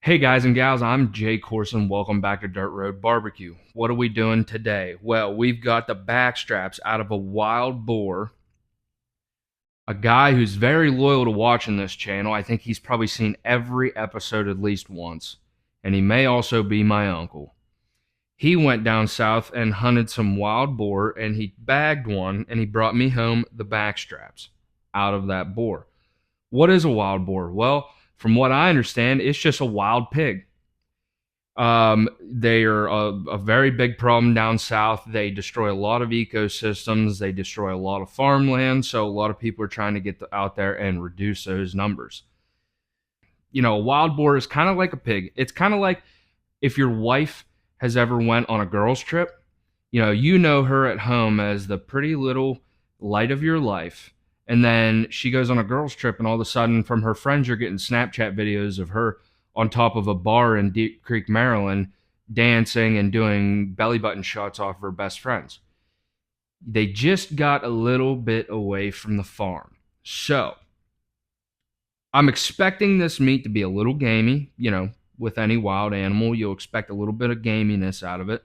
Hey guys and gals, I'm Jay Corson. Welcome back to Dirt Road Barbecue. What are we doing today? Well, we've got the backstraps out of a wild boar. A guy who's very loyal to watching this channel. I think he's probably seen every episode at least once. And he may also be my uncle. He went down south and hunted some wild boar and he bagged one and he brought me home the backstraps out of that boar. What is a wild boar? Well, from what I understand, it's just a wild pig. They are a very big problem down south. They destroy a lot of ecosystems. They destroy a lot of farmland. So a lot of people are trying to get out there and reduce those numbers. You know, a wild boar is kind of like a pig. It's kind of like if your wife has ever went on a girls trip. You know her at home as the pretty little light of your life. And then she goes on a girls trip, and all of a sudden, from her friends, you're getting Snapchat videos of her on top of a bar in Deep Creek, Maryland, dancing and doing belly button shots off of her best friends. They just got a little bit away from the farm. So, I'm expecting this meat to be a little gamey. With any wild animal, you'll expect a little bit of gaminess out of it.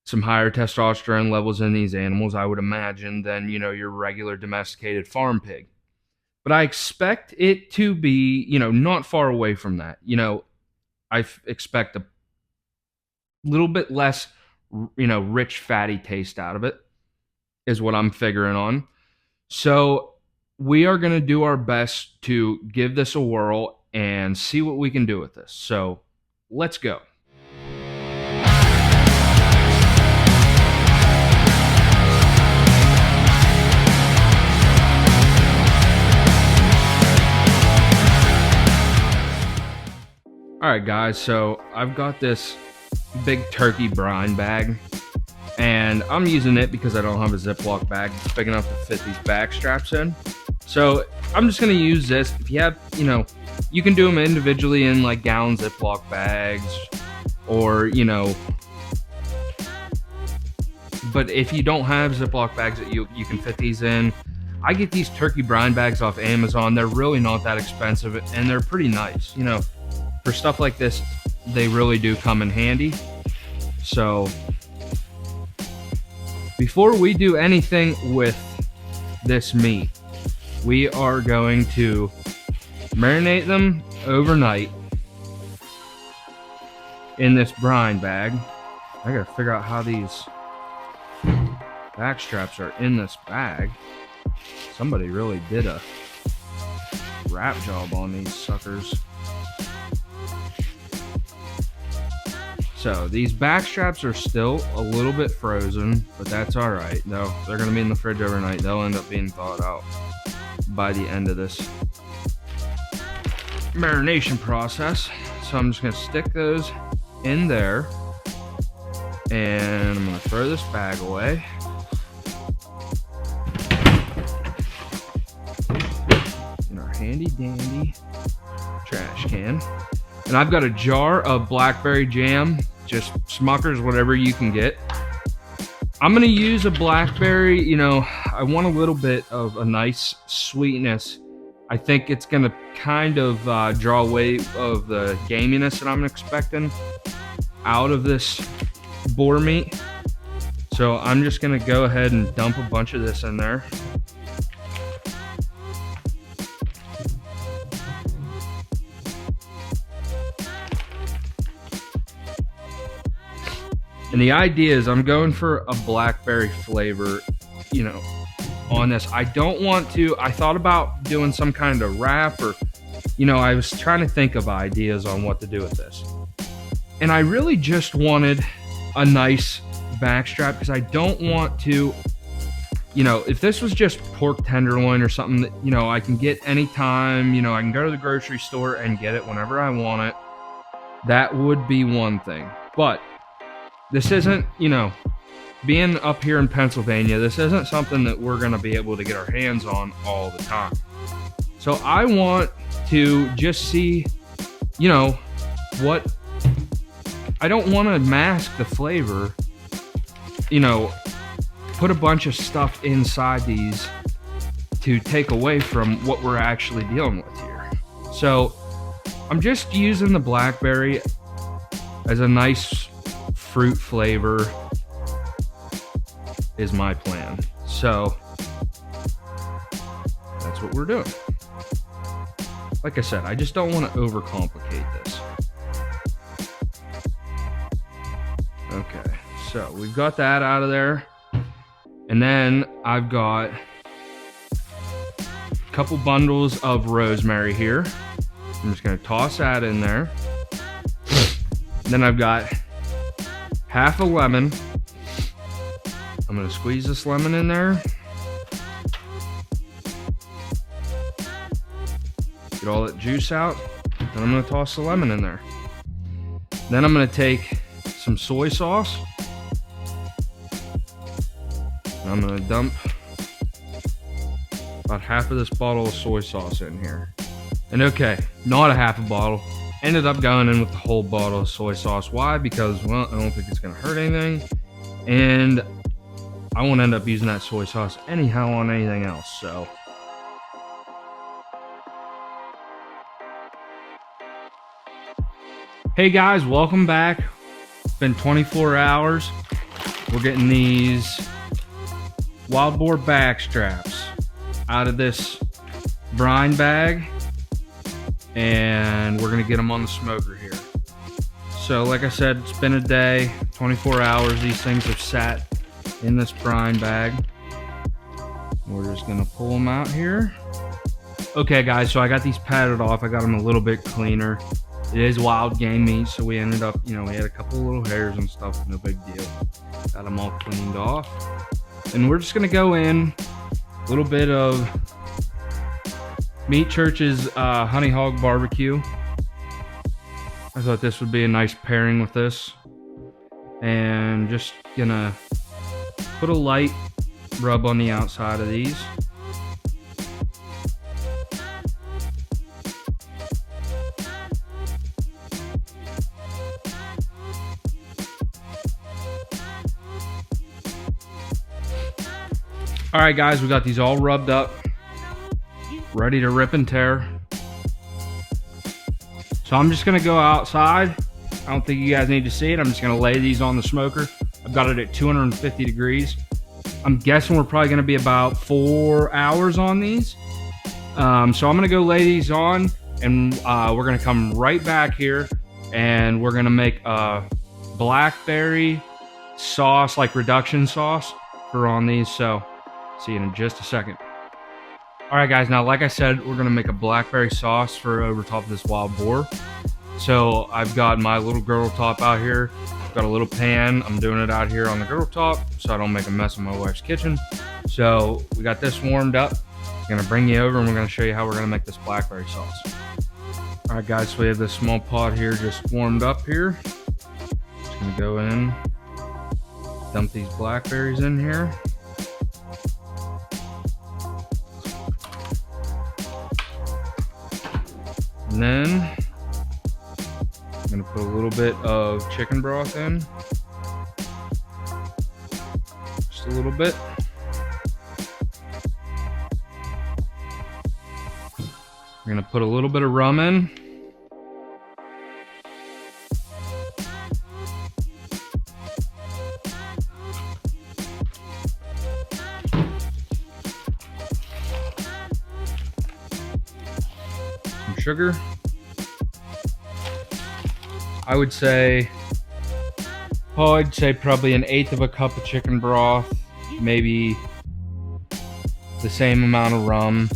Some higher testosterone levels in these animals, I would imagine, than, your regular domesticated farm pig. But I expect it to be, not far away from that. I expect a little bit less, rich, fatty taste out of it, is what I'm figuring on. So we are going to do our best to give this a whirl and see what we can do with this. So let's go. All right, guys, so I've got this big turkey brine bag, and I'm using it because I don't have a Ziploc bag big enough to fit these back straps in. So I'm just going to use this. If you have, you can do them individually in like gallon Ziploc bags, or, but if you don't have Ziploc bags that you can fit these in, I get these turkey brine bags off Amazon. They're really not that expensive, and they're pretty nice. For stuff like this, they really do come in handy. So before we do anything with this meat, we are going to marinate them overnight in this brine bag. I gotta figure out how these back straps are in this bag. Somebody really did a wrap job on these suckers. So these back straps are still a little bit frozen, but that's all right. No, they're going to be in the fridge overnight. They'll end up being thawed out by the end of this marination process. So I'm just going to stick those in there, and I'm going to throw this bag away. In our handy dandy trash can. And I've got a jar of blackberry jam, just Smuckers, whatever you can get. I'm going to use a blackberry. I want a little bit of a nice sweetness. I think it's going to kind of draw away of the gaminess that I'm expecting out of this boar meat. So I'm just going to go ahead and dump a bunch of this in there. And the idea is I'm going for a blackberry flavor, on this. I thought about doing some kind of wrap, or, I was trying to think of ideas on what to do with this. And I really just wanted a nice backstrap because I don't want to, if this was just pork tenderloin or something that, I can get anytime, I can go to the grocery store and get it whenever I want it. That would be one thing. But this isn't, being up here in Pennsylvania, this isn't something that we're going to be able to get our hands on all the time. So I want to just see, what, I don't want to mask the flavor, put a bunch of stuff inside these to take away from what we're actually dealing with here. So I'm just using the blackberry as a nice fruit flavor is my plan. So that's what we're doing. Like I said, I just don't want to overcomplicate this. Okay, so we've got that out of there. And then I've got a couple bundles of rosemary here. I'm just gonna toss that in there. Then I've got half a lemon. I'm gonna squeeze this lemon in there. Get all that juice out. Then I'm gonna toss the lemon in there. Then I'm gonna take some soy sauce. And I'm gonna dump about half of this bottle of soy sauce in here. And okay, not a half a bottle. Ended up going in with the whole bottle of soy sauce. Why? Because, well, I don't think it's gonna hurt anything. And I won't end up using that soy sauce anyhow on anything else, so. Hey guys, welcome back. It's been 24 hours. We're getting these wild boar backstraps out of this brine bag, and we're gonna get them on the smoker here. So like I said, it's been a day, 24 hours. These things have sat in this brine bag. We're just gonna pull them out here. Okay guys, so I got these patted off. I got them a little bit cleaner. It is wild game meat, so we ended up, we had a couple of little hairs and stuff, no big deal. Got them all cleaned off. And we're just gonna go in a little bit of Meat Church's honey hog barbecue. I thought this would be a nice pairing with this. And just gonna put a light rub on the outside of these. All right, guys, we got these all rubbed up, ready to rip and tear. So I'm just gonna go outside. I don't think you guys need to see it. I'm just gonna lay these on the smoker. I've got it at 250 degrees. I'm guessing we're probably gonna be about 4 hours on these. So I'm gonna go lay these on, and we're gonna come right back here, and we're gonna make a blackberry sauce, like reduction sauce, for on these. So see you in just a second. All right, guys, now like I said, we're gonna make a blackberry sauce for over top of this wild boar. So I've got my little girdle top out here. I've got a little pan. I'm doing it out here on the girdle top so I don't make a mess in my wife's kitchen. So we got this warmed up. I'm gonna bring you over and we're gonna show you how we're gonna make this blackberry sauce. All right, guys, so we have this small pot here just warmed up here. Just gonna go in, dump these blackberries in here. And then I'm gonna put a little bit of chicken broth in. Just a little bit. We're gonna put a little bit of rum in. Some sugar. I would say, I'd say probably 1/8 of a cup of chicken broth, maybe the same amount of rum,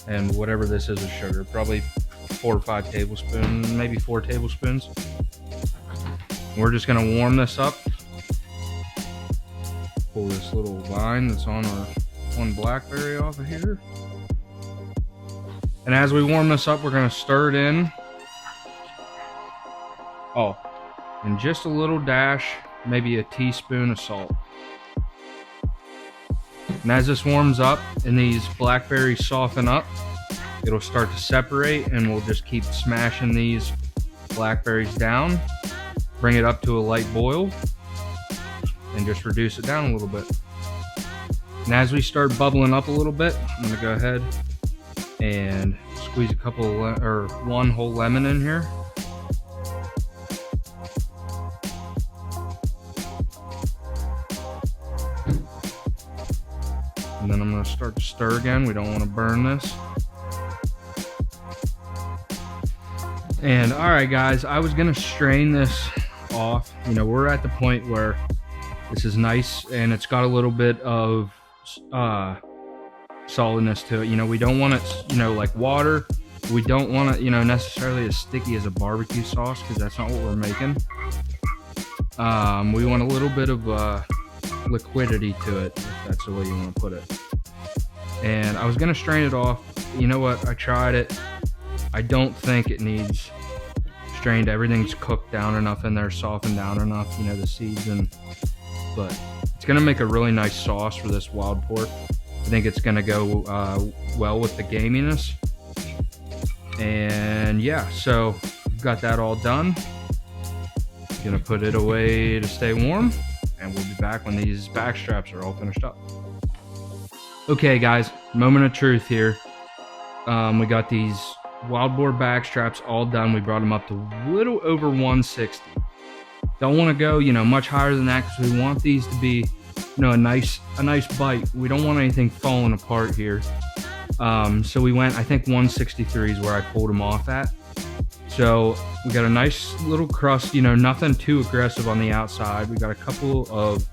and whatever this is of sugar, probably 4 or 5 tablespoons, maybe 4 tablespoons. We're just gonna warm this up. Pull this little vine that's on our one blackberry off of here. And as we warm this up, we're gonna stir it in. Oh, and just a little dash, maybe a teaspoon of salt. And as this warms up and these blackberries soften up, it'll start to separate, and we'll just keep smashing these blackberries down, bring it up to a light boil, and just reduce it down a little bit. And as we start bubbling up a little bit, I'm gonna go ahead and squeeze a couple or one whole lemon in here. And then I'm going to start to stir again. We don't want to burn this. And all right, guys, I was going to strain this off. You know, we're at the point where this is nice and it's got a little bit of solidness to it. You know, we don't want it, you know, like water. We don't want it, you know, necessarily as sticky as a barbecue sauce, because that's not what we're making. We want a little bit of liquidity to it, if that's the way you want to put it. And I was going to strain it off. You know what? I tried it. I don't think it needs strained. Everything's cooked down enough in there, softened down enough, you know, the seeds, but it's going to make a really nice sauce for this wild pork. I think it's going to go well with the gaminess. And yeah, so we've got that all done. Gonna put it away to stay warm, and we'll be back when these backstraps are all finished up. Okay guys, moment of truth here. We got these wild boar backstraps all done. We brought them up to a little over 160. Don't want to go, you know, much higher than that, because we want these to be, you know, a nice bite. We don't want anything falling apart here. So we went, I think 163 is where I pulled them off at. So we got a nice little crust, you know, nothing too aggressive on the outside. We got a couple of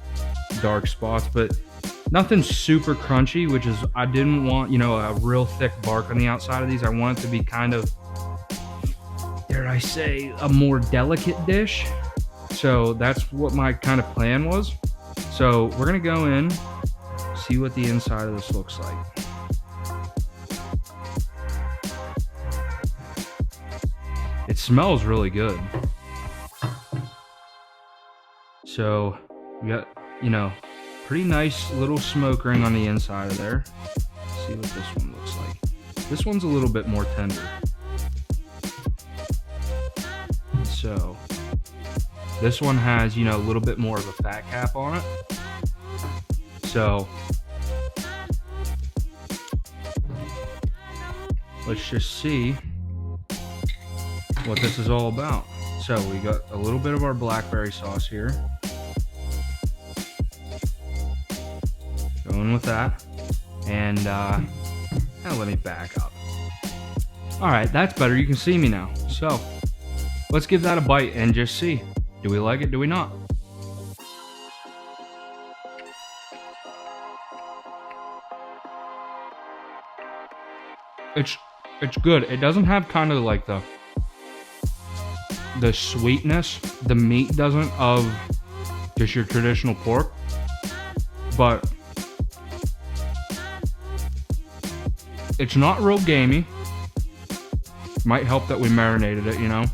dark spots, but nothing super crunchy, which is, I didn't want, you know, a real thick bark on the outside of these. I want it to be kind of, dare I say, a more delicate dish. So that's what my kind of plan was. So we're gonna go in, see what the inside of this looks like. It smells really good. So we got, you know, pretty nice little smoke ring on the inside of there. Let's see what this one looks like. This one's a little bit more tender. So this one has, you know, a little bit more of a fat cap on it. So let's just see what this is all about. So we got a little bit of our blackberry sauce here. Going with that. And now let me back up. All right, that's better. You can see me now. So let's give that a bite and just see. Do we like it? Do we not? It's good. It doesn't have kind of like the sweetness, the meat doesn't, of just your traditional pork, but it's not real gamey. Might help that we marinated it, you know.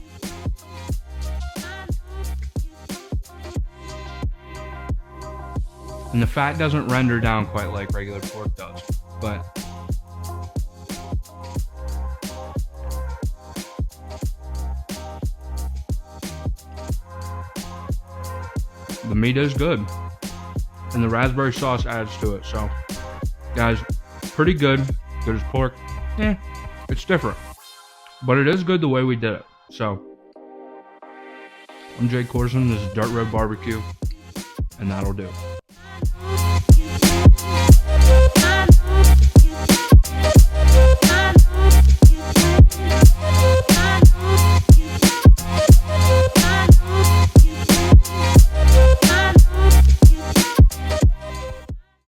And the fat doesn't render down quite like regular pork does, but the meat is good, and the raspberry sauce adds to it. So, guys, pretty good. Good as pork. It's different, but it is good the way we did it. So, I'm Jake Corson. This is Dirt Road Barbecue, and that'll do.